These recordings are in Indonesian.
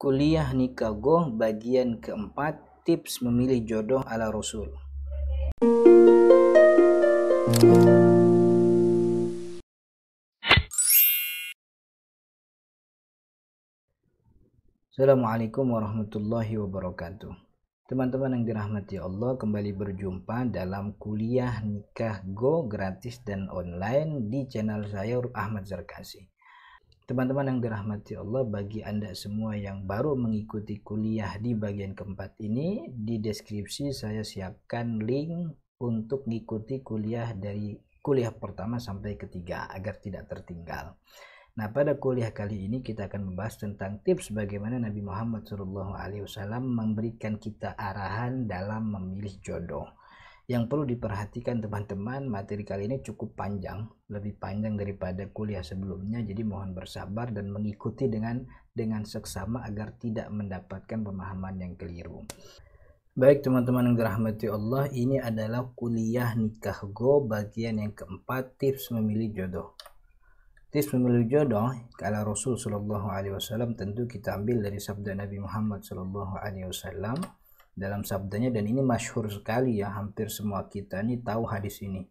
Kuliah Nikagoh bagian keempat, tips memilih jodoh ala Rasul. Assalamualaikum warahmatullahi wabarakatuh. Teman-teman yang dirahmati Allah, kembali berjumpa dalam kuliah nikah go gratis dan online di channel saya Ahmad Zarkasi. Teman-teman yang dirahmati Allah, bagi Anda semua yang baru mengikuti kuliah di bagian keempat ini, di deskripsi saya siapkan link untuk mengikuti kuliah dari kuliah pertama sampai ketiga agar tidak tertinggal. Nah, pada kuliah kali ini kita akan membahas tentang tips bagaimana Nabi Muhammad SAW memberikan kita arahan dalam memilih jodoh. Yang perlu diperhatikan teman-teman, materi kali ini cukup panjang, lebih panjang daripada kuliah sebelumnya, jadi mohon bersabar dan mengikuti dengan seksama agar tidak mendapatkan pemahaman yang keliru. Baik teman-teman yang dirahmati Allah, ini adalah kuliah nikah go bagian yang keempat, tips memilih jodoh. Tips memilih jodoh ala Rasul Shallallahu Alaihi Wasallam tentu kita ambil dari sabda Nabi Muhammad Shallallahu Alaihi Wasallam dalam sabdanya, dan ini masyhur sekali ya, hampir semua kita ini tahu hadis ini,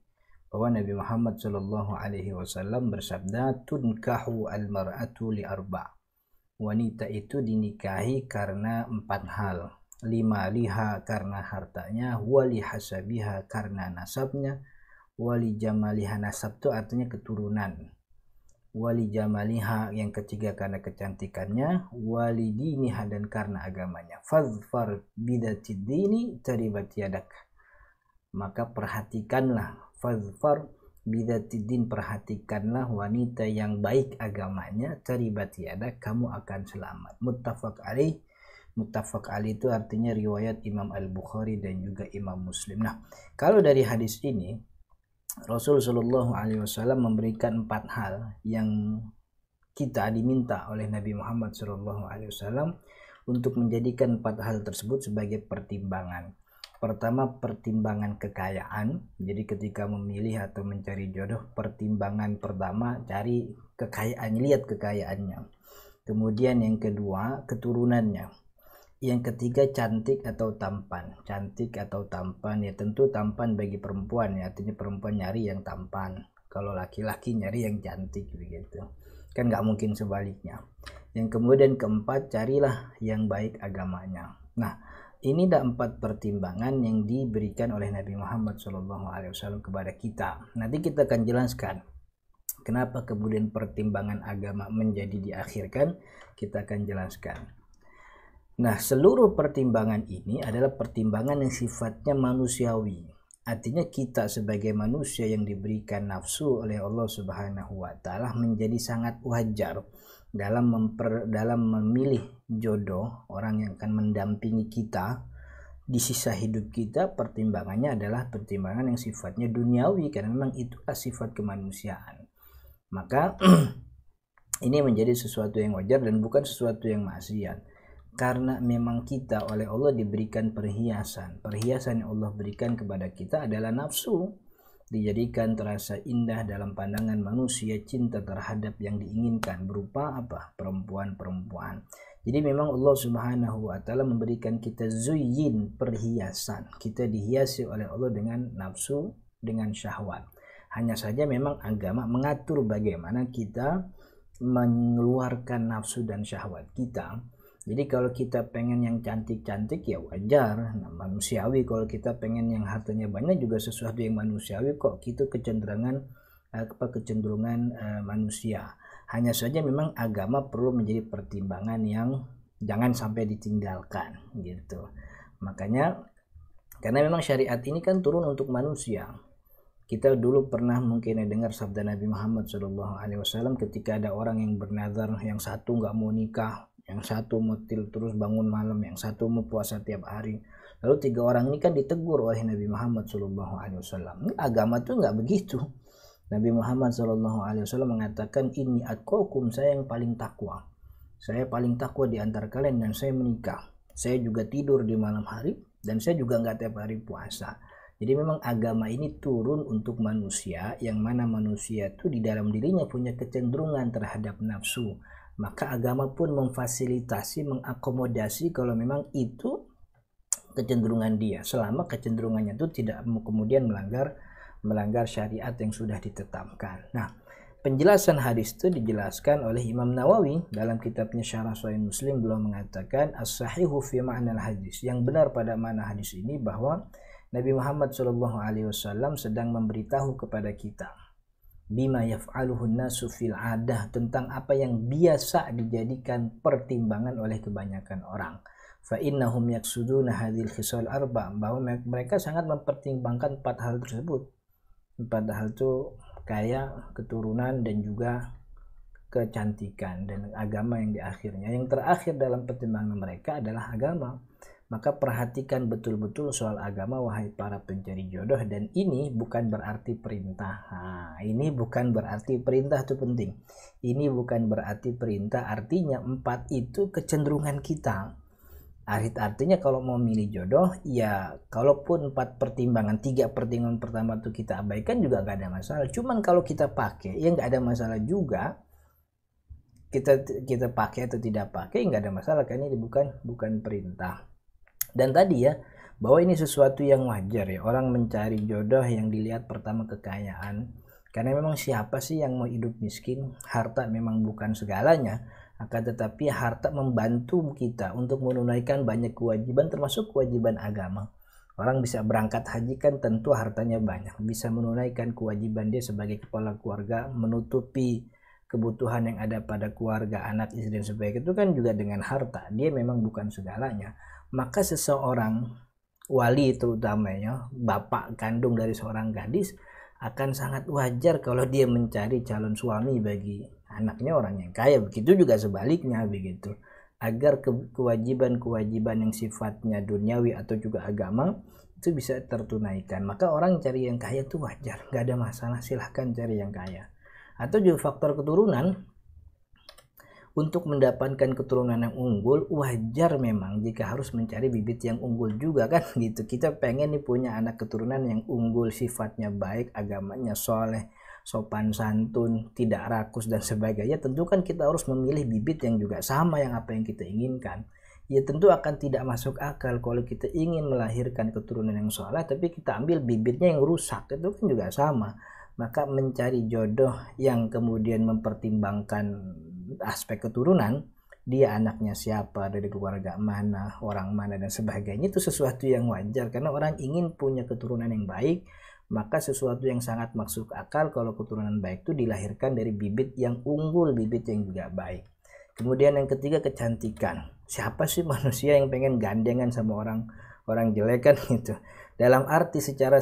bahwa Nabi Muhammad Shallallahu Alaihi Wasallam bersabda, tunkahu al-mar'atu li arba', wanita itu dinikahi karena 4 hal. Lima liha karena hartanya, wali hasabiha karena nasabnya, wali jamaliha, nasab itu artinya keturunan, wali jamaliha yang ketiga karena kecantikannya, wali diniha dan karena agamanya. Fadfar bidatid dini taribat yadak, maka perhatikanlah, fadfar bidatid din, perhatikanlah wanita yang baik agamanya, taribat yadak, kamu akan selamat. Muttafaq alaih. Muttafaq alaih itu artinya riwayat Imam Al-Bukhari dan juga Imam Muslim. Nah, kalau dari hadis ini Rasul Shallallahu Alaihi Wasallam memberikan 4 hal yang kita diminta oleh Nabi Muhammad Shallallahu Alaihi Wasallam untuk menjadikan 4 hal tersebut sebagai pertimbangan. Pertama, pertimbangan kekayaan. Jadi ketika memilih atau mencari jodoh, pertimbangan pertama cari kekayaan, lihat kekayaannya. Kemudian yang kedua, keturunannya. Yang ketiga, cantik atau tampan. Cantik atau tampan, ya tentu tampan bagi perempuan ya, artinya perempuan nyari yang tampan, kalau laki-laki nyari yang cantik begitu kan, nggak mungkin sebaliknya. Yang kemudian keempat, carilah yang baik agamanya. Nah, ini ada 4 pertimbangan yang diberikan oleh Nabi Muhammad SAW kepada kita. Nanti kita akan jelaskan kenapa kemudian pertimbangan agama menjadi diakhirkan, kita akan jelaskan. Nah, seluruh pertimbangan ini adalah pertimbangan yang sifatnya manusiawi. Artinya kita sebagai manusia yang diberikan nafsu oleh Allah Subhanahu wa taala menjadi sangat wajar dalam memilih jodoh, orang yang akan mendampingi kita di sisa hidup kita. Pertimbangannya adalah pertimbangan yang sifatnya duniawi, karena memang itulah sifat kemanusiaan. Maka ini menjadi sesuatu yang wajar dan bukan sesuatu yang maksiat. Karena memang kita oleh Allah diberikan perhiasan yang Allah berikan kepada kita adalah nafsu, dijadikan terasa indah dalam pandangan manusia, cinta terhadap yang diinginkan berupa apa? Perempuan. Jadi memang Allah Subhanahu wa taala memberikan kita zuyin, perhiasan. Kita dihiasi oleh Allah dengan nafsu, dengan syahwat. Hanya saja memang agama mengatur bagaimana kita mengeluarkan nafsu dan syahwat kita. Jadi kalau kita pengen yang cantik-cantik ya wajar, manusiawi. Kalau kita pengen yang hartanya banyak juga sesuatu yang manusiawi kok, itu kecenderungan manusia. Hanya saja memang agama perlu menjadi pertimbangan yang jangan sampai ditinggalkan gitu. Makanya karena memang syariat ini kan turun untuk manusia. Kita dulu pernah mungkin dengar sabda Nabi Muhammad SAW ketika ada orang yang bernazar, yang satu nggak mau nikah, yang satu mutil terus bangun malam, yang satu mau puasa tiap hari. Lalu 3 orang ini kan ditegur oleh Nabi Muhammad SAW. Agama tuh nggak begitu. Nabi Muhammad SAW mengatakan, ini atqakum, saya yang paling takwa. Saya paling takwa di antara kalian dan saya menikah. Saya juga tidur di malam hari dan saya juga nggak tiap hari puasa. Jadi memang agama ini turun untuk manusia, yang mana manusia itu di dalam dirinya punya kecenderungan terhadap nafsu. maka agama pun memfasilitasi, mengakomodasi kalau memang itu kecenderungan dia, selama kecenderungannya itu tidak kemudian melanggar syariat yang sudah ditetapkan. Nah, penjelasan hadis itu dijelaskan oleh Imam Nawawi dalam kitabnya Syarah Sahih Muslim. Beliau mengatakan as-sahihu fi ma'na hadis, yang benar pada makna hadis ini bahwa Nabi Muhammad SAW sedang memberitahu kepada kita bima yaf'aluhu nasu fil adah, tentang apa yang biasa dijadikan pertimbangan oleh kebanyakan orang. Fa innahum yaksuduna hadhil khisal arba, bahwa mereka sangat mempertimbangkan 4 hal tersebut. 4 hal itu kaya, keturunan, dan juga kecantikan dan agama yang di akhirnya. Yang terakhir dalam pertimbangan mereka adalah agama. Maka perhatikan betul-betul soal agama, wahai para pencari jodoh. Dan ini bukan berarti perintah. Nah, ini bukan berarti perintah, itu penting. Ini bukan berarti perintah, artinya 4 itu kecenderungan kita. Artinya kalau mau milih jodoh, ya kalaupun 4 pertimbangan, 3 pertimbangan pertama itu kita abaikan juga nggak ada masalah. Cuman kalau kita pakai, ya nggak ada masalah juga. Kita pakai atau tidak pakai nggak ada masalah, karena ini bukan perintah. Dan tadi ya, bahwa ini sesuatu yang wajar ya, orang mencari jodoh yang dilihat pertama kekayaan. Karena memang siapa sih yang mau hidup miskin? Harta memang bukan segalanya, akan tetapi harta membantu kita untuk menunaikan banyak kewajiban, termasuk kewajiban agama. Orang bisa berangkat haji kan tentu hartanya banyak, bisa menunaikan kewajiban dia sebagai kepala keluarga, menutupi kebutuhan yang ada pada keluarga, anak, istri, dan sebagainya, itu kan juga dengan harta. Dia memang bukan segalanya. Maka seseorang wali, terutamanya bapak kandung dari seorang gadis, akan sangat wajar kalau dia mencari calon suami bagi anaknya orang yang kaya. Begitu juga sebaliknya, begitu, agar kewajiban-kewajiban yang sifatnya duniawi atau juga agama itu bisa tertunaikan. Maka orang cari yang kaya itu wajar, gak ada masalah, silahkan cari yang kaya. Atau juga faktor keturunan, untuk mendapatkan keturunan yang unggul wajar memang jika harus mencari bibit yang unggul juga kan gitu. Kita pengen nih punya anak keturunan yang unggul, sifatnya baik, agamanya soleh, sopan santun, tidak rakus dan sebagainya. Tentu kan kita harus memilih bibit yang juga sama yang apa yang kita inginkan. Ya tentu akan tidak masuk akal kalau kita ingin melahirkan keturunan yang soleh tapi kita ambil bibitnya yang rusak, itu kan juga sama. Maka mencari jodoh yang kemudian mempertimbangkan aspek keturunan, dia anaknya siapa, dari keluarga mana, orang mana, dan sebagainya, itu sesuatu yang wajar karena orang ingin punya keturunan yang baik. Maka sesuatu yang sangat masuk akal kalau keturunan baik itu dilahirkan dari bibit yang unggul, bibit yang juga baik. Kemudian yang ketiga, kecantikan. Siapa sih manusia yang pengen gandengan sama orang jelek kan gitu. Dalam arti secara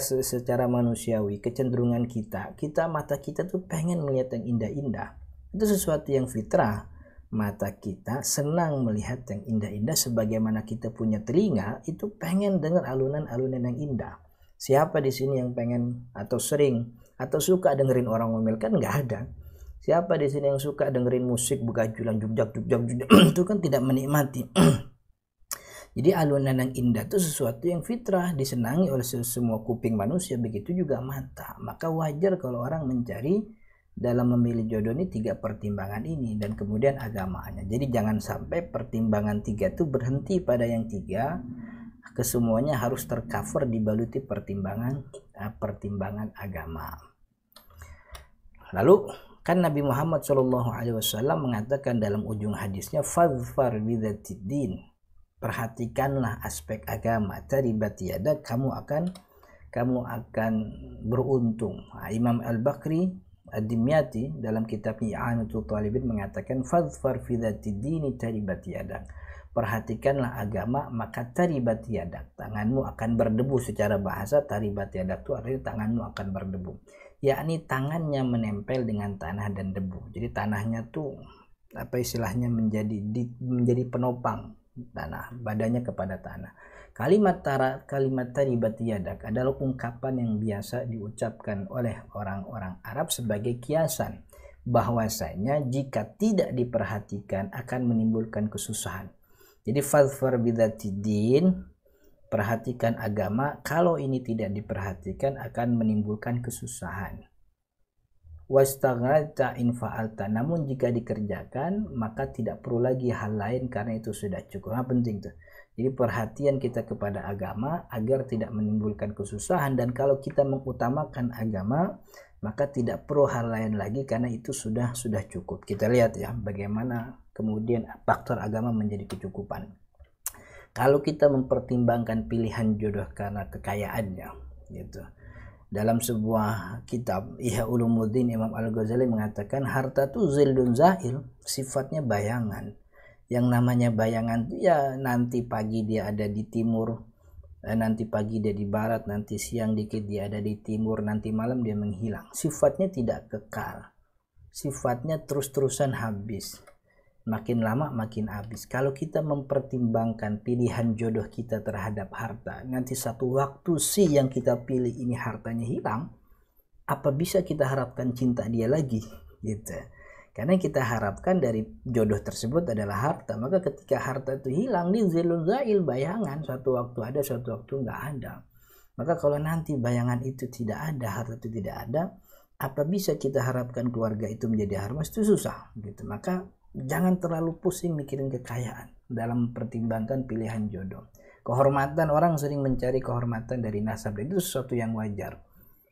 manusiawi, kecenderungan kita mata kita tuh pengen melihat yang indah-indah. Itu sesuatu yang fitrah. Mata kita senang melihat yang indah-indah, sebagaimana kita punya telinga itu pengen dengar alunan-alunan yang indah. Siapa di sini yang pengen atau sering atau suka dengerin orang ngomel? Kan nggak ada. Siapa di sini yang suka dengerin musik begajulan jugjak itu kan tidak menikmati. Jadi alunan yang indah itu sesuatu yang fitrah, disenangi oleh semua kuping manusia, begitu juga mata. Maka wajar kalau orang mencari dalam memilih jodoh ini 3 pertimbangan ini, dan kemudian agamanya. Jadi jangan sampai pertimbangan 3 itu berhenti pada yang 3, kesemuanya harus tercover, dibaluti pertimbangan agama. Lalu kan Nabi Muhammad SAW mengatakan dalam ujung hadisnya, fadfar bidzatiddin, perhatikanlah aspek agama, taribat yadak, kamu akan beruntung. Imam Al-Bakri Ad-Dimyati dalam kitabnya I'anatul Talibin mengatakan, fadfar fi dzatiddini taribat yadak, perhatikanlah agama maka taribat yadak, tanganmu akan berdebu. Secara bahasa taribat yadak itu artinya tanganmu akan berdebu, yakni tangannya menempel dengan tanah dan debu. Jadi tanahnya tuh apa istilahnya, menjadi penopang tanah, badannya kepada tanah. Kalimat taribat yadak adalah ungkapan yang biasa diucapkan oleh orang-orang Arab sebagai kiasan bahwasanya jika tidak diperhatikan akan menimbulkan kesusahan. Jadi fadfar bidzatiddin, perhatikan agama, kalau ini tidak diperhatikan akan menimbulkan kesusahan. wastaghalta in fa'alta, namun jika dikerjakan maka tidak perlu lagi hal lain karena itu sudah cukup. Nah, penting tuh. Jadi perhatian kita kepada agama agar tidak menimbulkan kesusahan, dan kalau kita mengutamakan agama maka tidak perlu hal lain lagi karena itu sudah cukup. Kita lihat ya bagaimana kemudian faktor agama menjadi kecukupan. Kalau kita mempertimbangkan pilihan jodoh karena kekayaannya gitu. Dalam sebuah kitab Ihya Ulumuddin, Imam Al-Ghazali mengatakan harta itu zildun zahil, sifatnya bayangan. Yang namanya bayangan itu ya nanti pagi dia ada di timur, nanti pagi dia di barat, nanti siang dikit dia ada di timur, nanti malam dia menghilang. Sifatnya tidak kekal, sifatnya terus-terusan habis, makin lama makin habis. Kalau kita mempertimbangkan pilihan jodoh kita terhadap harta, nanti satu waktu si yang kita pilih ini hartanya hilang, apa bisa kita harapkan cinta dia lagi gitu. Karena kita harapkan dari jodoh tersebut adalah harta, maka ketika harta itu hilang, di zilun zail, bayangan, satu waktu ada, satu waktu nggak ada. Maka kalau nanti bayangan itu tidak ada, harta itu tidak ada, apa bisa kita harapkan keluarga itu menjadi harmonis? Itu susah gitu. Maka jangan terlalu pusing mikirin kekayaan dalam mempertimbangkan pilihan jodoh. Kehormatan, orang sering mencari kehormatan dari nasab, itu sesuatu yang wajar.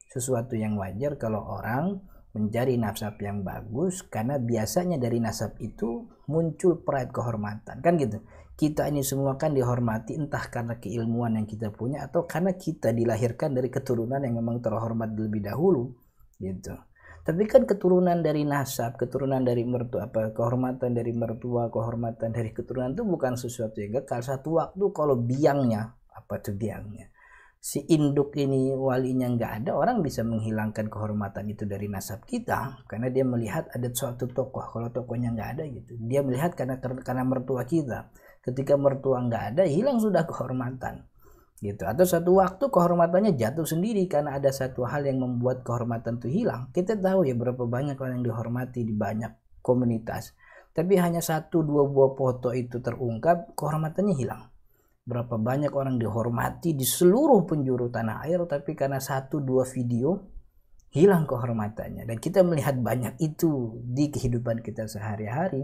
Sesuatu yang wajar kalau orang mencari nasab yang bagus, karena biasanya dari nasab itu muncul pride, kehormatan, kan gitu. Kita ini semua kan dihormati entah karena keilmuan yang kita punya atau karena kita dilahirkan dari keturunan yang memang terhormat lebih dahulu gitu. Tapi kan keturunan dari nasab, keturunan dari mertua, kehormatan dari mertua, kehormatan dari keturunan itu bukan sesuatu yang kekal. Satu waktu kalau biangnya, apa tuh biangnya, si induk ini walinya nggak ada, orang bisa menghilangkan kehormatan itu dari nasab kita karena dia melihat ada suatu tokoh. Kalau tokohnya nggak ada gitu, dia melihat karena mertua kita. Ketika mertua nggak ada, hilang sudah kehormatan gitu. Atau satu waktu kehormatannya jatuh sendiri karena ada satu hal yang membuat kehormatan itu hilang. Kita tahu ya berapa banyak orang yang dihormati di banyak komunitas, tapi hanya 1-2 buah foto itu terungkap, kehormatannya hilang. Berapa banyak orang dihormati di seluruh penjuru tanah air, tapi karena 1-2 video hilang kehormatannya. Dan kita melihat banyak itu di kehidupan kita sehari-hari.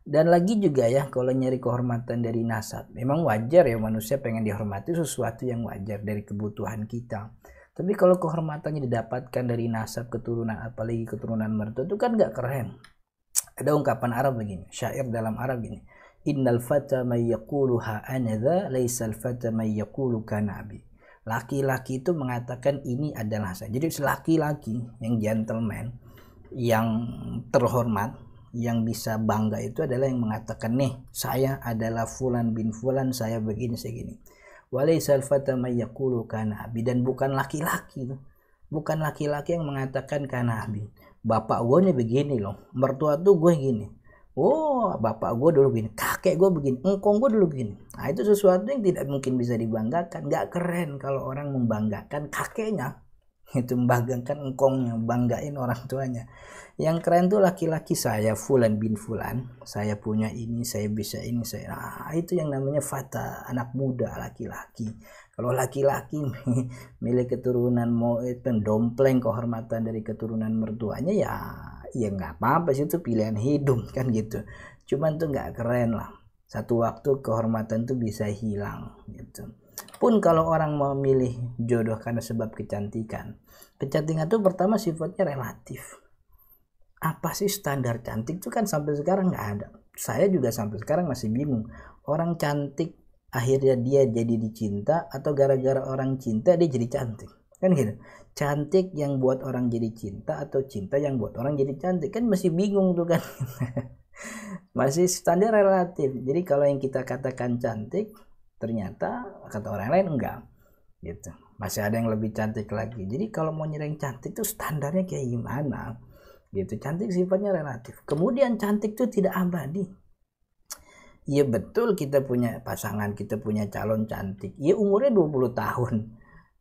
Dan lagi juga ya, kalau nyari kehormatan dari nasab, memang wajar ya manusia pengen dihormati, sesuatu yang wajar dari kebutuhan kita. Tapi kalau kehormatannya didapatkan dari nasab, keturunan, apalagi keturunan mertua, itu kan gak keren. Ada ungkapan Arab begini, syair dalam Arab gini, innal fata may yaquluha anadha laisal fata may yaqulu kana abi. Laki-laki itu mengatakan ini adalah saya. Jadi laki-laki yang gentleman, yang terhormat, yang bisa bangga itu adalah yang mengatakan nih, saya adalah fulan bin fulan, saya begini segini. Walaisal fata may yaqulu kana abi, dan bukan laki-laki itu. Bukan laki-laki yang mengatakan kana abi. Bapak gue nih begini loh, mertua tuh gue gini. Oh, bapak gue dulu begini, kakek gue begini, engkong gue dulu begini. Nah, itu sesuatu yang tidak mungkin bisa dibanggakan. Gak keren kalau orang membanggakan kakeknya, itu membanggakan engkongnya, banggain orang tuanya. Yang keren tuh laki-laki, saya fulan bin fulan, saya punya ini, saya bisa ini, saya. Nah, itu yang namanya fata, anak muda laki-laki. Kalau laki-laki milik keturunan mau itu dompleng kehormatan dari keturunan mertuanya, ya nggak apa-apa sih, itu pilihan hidup kan gitu. Cuman tuh nggak keren lah. Satu waktu kehormatan tuh bisa hilang gitu. Pun kalau orang mau milih jodoh karena sebab kecantikan, kecantikan tuh pertama sifatnya relatif. Apa sih standar cantik tuh kan sampai sekarang nggak ada. Saya juga sampai sekarang masih bingung. Orang cantik akhirnya dia jadi dicinta atau gara-gara orang cinta dia jadi cantik, kan gitu. Cantik yang buat orang jadi cinta atau cinta yang buat orang jadi cantik, kan masih bingung tuh kan. Masih standar relatif. Jadi kalau yang kita katakan cantik, ternyata kata orang lain enggak gitu, masih ada yang lebih cantik lagi. Jadi kalau mau nyereng cantik tuh standarnya kayak gimana gitu. Cantik sifatnya relatif. Kemudian cantik tuh tidak abadi. Iya betul, kita punya pasangan, kita punya calon cantik, ya umurnya 20 tahun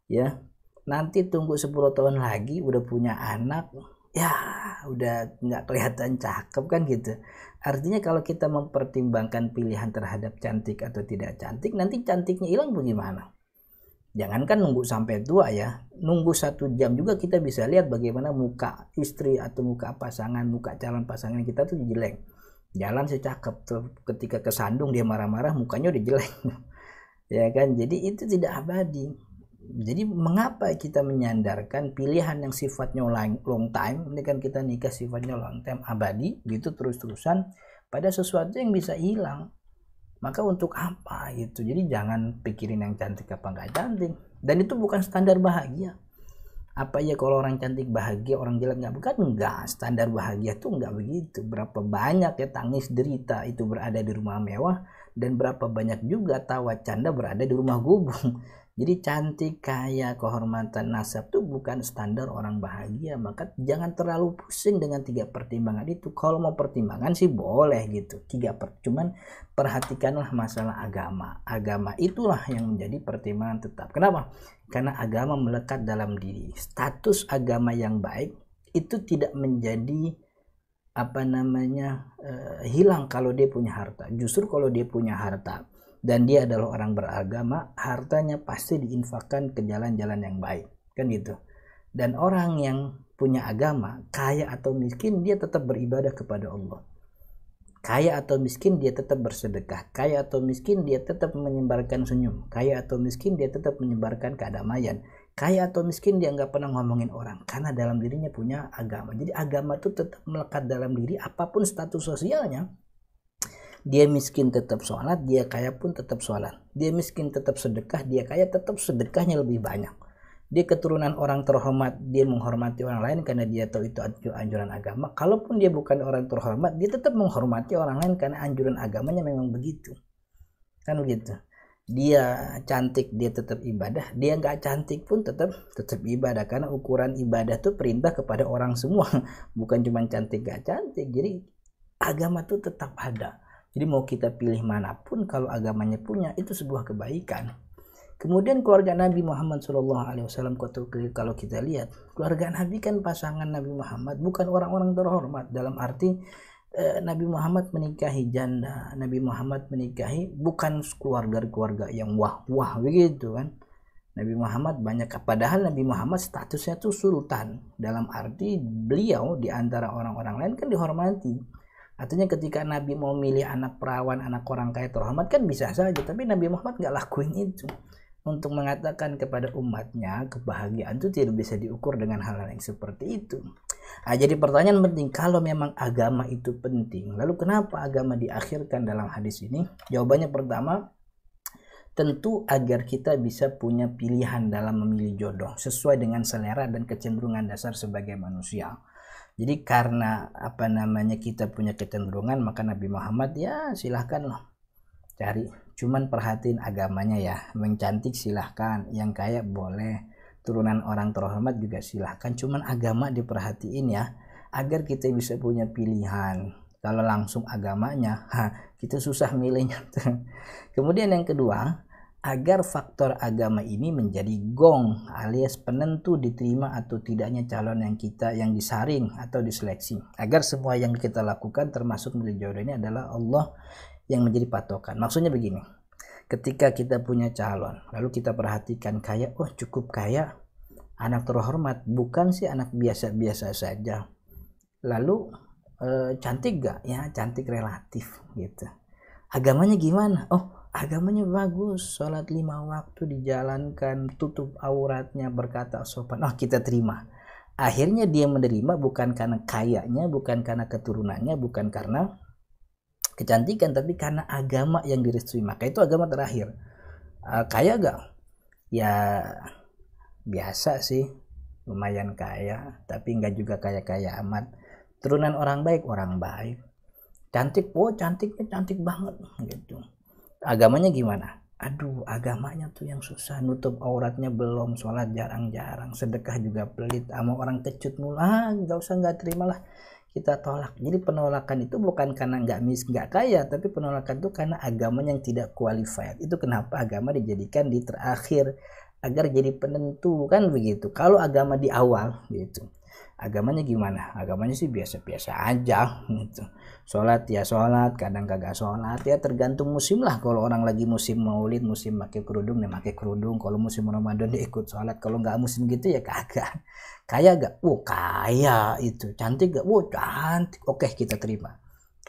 ya, nanti tunggu 10 tahun lagi udah punya anak, ya udah nggak kelihatan cakep kan gitu. Artinya kalau kita mempertimbangkan pilihan terhadap cantik atau tidak cantik, nanti cantiknya hilang bagaimana Jangankan nunggu sampai tua ya, nunggu 1 jam juga kita bisa lihat bagaimana muka istri atau muka pasangan, muka calon pasangan kita tuh jelek. Jalan secakep tuh, ketika kesandung dia marah-marah mukanya udah jelek. Ya kan, jadi itu tidak abadi. Jadi mengapa kita menyandarkan pilihan yang sifatnya long time, ini kan kita nikah sifatnya long time, abadi gitu terus-terusan, pada sesuatu yang bisa hilang. Maka untuk apa gitu? Jadi jangan pikirin yang cantik apa nggak cantik. Dan itu bukan standar bahagia. Apa ya kalau orang cantik bahagia, orang jelek nggak? Bukan, enggak. Standar bahagia tuh nggak begitu. Berapa banyak ya tangis derita itu berada di rumah mewah, dan berapa banyak juga tawa canda berada di rumah gubung. Jadi cantik, kaya, kehormatan, nasab tuh bukan standar orang bahagia. Maka jangan terlalu pusing dengan 3 pertimbangan itu. Kalau mau pertimbangan sih boleh gitu, cuman perhatikanlah masalah agama. Agama itulah yang menjadi pertimbangan tetap. Kenapa? Karena agama melekat dalam diri. Status agama yang baik itu tidak menjadi hilang kalau dia punya harta. Justru kalau dia punya harta dan dia adalah orang beragama, hartanya pasti diinfakkan ke jalan-jalan yang baik, kan gitu. Dan orang yang punya agama, kaya atau miskin, dia tetap beribadah kepada Allah. Kaya atau miskin dia tetap bersedekah, kaya atau miskin dia tetap menyebarkan senyum, kaya atau miskin dia tetap menyebarkan kedamaian, kaya atau miskin dia nggak pernah ngomongin orang, karena dalam dirinya punya agama. Jadi agama itu tetap melekat dalam diri apapun status sosialnya. Dia miskin tetap sholat, dia kaya pun tetap sholat. Dia miskin tetap sedekah, dia kaya tetap sedekahnya lebih banyak. Dia keturunan orang terhormat, dia menghormati orang lain karena dia tahu itu anjuran agama. Kalaupun dia bukan orang terhormat, dia tetap menghormati orang lain karena anjuran agamanya memang begitu. Kan begitu. Dia cantik, dia tetap ibadah. Dia nggak cantik pun tetap ibadah, karena ukuran ibadah itu perintah kepada orang semua, bukan cuma cantik gak cantik. Jadi agama itu tetap ada. Jadi mau kita pilih manapun, kalau agamanya punya, itu sebuah kebaikan. Kemudian keluarga Nabi Muhammad SAW, kalau kita lihat, keluarga Nabi kan pasangan Nabi Muhammad bukan orang-orang terhormat. Dalam arti Nabi Muhammad menikahi janda, Nabi Muhammad menikahi bukan keluarga yang wah-wah begitu kan. Nabi Muhammad banyak, padahal Nabi Muhammad statusnya tuh sultan. Dalam arti beliau di antara orang-orang lain kan dihormati. Artinya ketika Nabi mau milih anak perawan, anak orang kaya terhormat kan bisa saja, tapi Nabi Muhammad nggak lakuin itu. Untuk mengatakan kepada umatnya, kebahagiaan itu tidak bisa diukur dengan hal-hal yang seperti itu. Nah, jadi pertanyaan penting, kalau memang agama itu penting, lalu kenapa agama diakhirkan dalam hadis ini? Jawabannya pertama, tentu agar kita bisa punya pilihan dalam memilih jodoh sesuai dengan selera dan kecenderungan dasar sebagai manusia. Jadi karena kita punya kecenderungan, maka Nabi Muhammad ya silahkan loh cari, cuman perhatiin agamanya ya. Yang cantik silahkan, yang kaya boleh, turunan orang terhormat juga silahkan, cuman agama diperhatiin ya, agar kita bisa punya pilihan. Kalau langsung agamanya, kita susah milihnya. Kemudian yang kedua, agar faktor agama ini menjadi gong alias penentu diterima atau tidaknya calon yang disaring atau diseleksi, agar semua yang kita lakukan termasuk milih jodoh ini adalah Allah yang menjadi patokan. Maksudnya begini, ketika kita punya calon lalu kita perhatikan kaya, oh cukup kaya, anak terhormat, bukan sih anak biasa-biasa saja. Lalu cantik gak? Ya cantik relatif gitu. Agamanya gimana? Oh agamanya bagus, sholat 5 waktu dijalankan, tutup auratnya, berkata sopan, oh kita terima. Akhirnya dia menerima bukan karena kayanya, bukan karena keturunannya, bukan karena kecantikan, tapi karena agama yang direstui. Maka itu agama terakhir. Kaya gak? Ya biasa sih, lumayan kaya, tapi nggak juga kaya-kaya amat. Turunan orang baik, cantik, oh cantiknya cantik banget gitu. Agamanya gimana? Aduh, agamanya tuh yang susah, nutup auratnya belum, sholat jarang-jarang, sedekah juga pelit, sama orang kecut mulu, nggak terimalah, kita tolak. Jadi penolakan itu bukan karena nggak kaya, tapi penolakan itu karena agamanya yang tidak qualified. Itu kenapa agama dijadikan di terakhir, agar jadi penentu kan begitu. Kalau agama di awal gitu, agamanya gimana? Agamanya sih biasa-biasa aja gitu. Sholat ya sholat, kadang kagak sholat, ya tergantung musim lah. Kalau orang lagi musim maulid, musim pakai kerudung ya pakai kerudung. Kalau musim Ramadan dia ikut sholat. Kalau nggak musim gitu ya kagak. Kaya gak? Kaya itu. Cantik gak? Cantik. Oke, kita terima.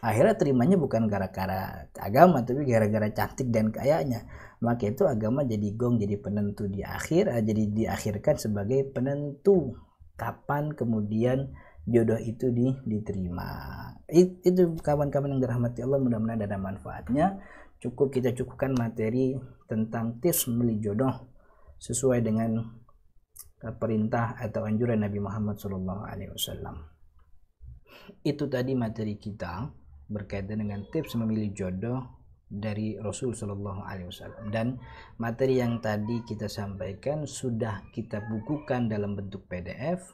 Akhirnya terimanya bukan gara-gara agama, tapi gara-gara cantik dan kayanya. Maka itu agama jadi gong, jadi penentu di akhir, jadi diakhirkan sebagai penentu kapan kemudian jodoh itu diterima. Itu kawan-kawan yang dirahmati Allah, mudah-mudahan ada manfaatnya. Kita cukupkan materi tentang tips memilih jodoh sesuai dengan perintah atau anjuran Nabi Muhammad SAW. Itu tadi materi kita berkaitan dengan tips memilih jodoh dari Rasul Shallallahu Alaihi Wasallam, dan materi yang tadi kita sampaikan sudah kita bukukan dalam bentuk PDF,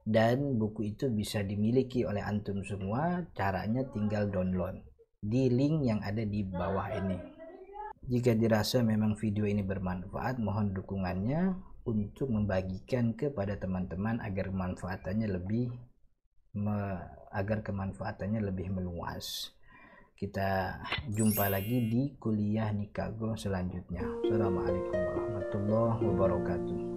dan buku itu bisa dimiliki oleh antum semua. Caranya tinggal download di link yang ada di bawah ini. Jika dirasa memang video ini bermanfaat, mohon dukungannya untuk membagikan kepada teman-teman agar kemanfaatannya lebih meluas. Kita jumpa lagi di kuliah Nikah Go selanjutnya. Assalamualaikum warahmatullahi wabarakatuh.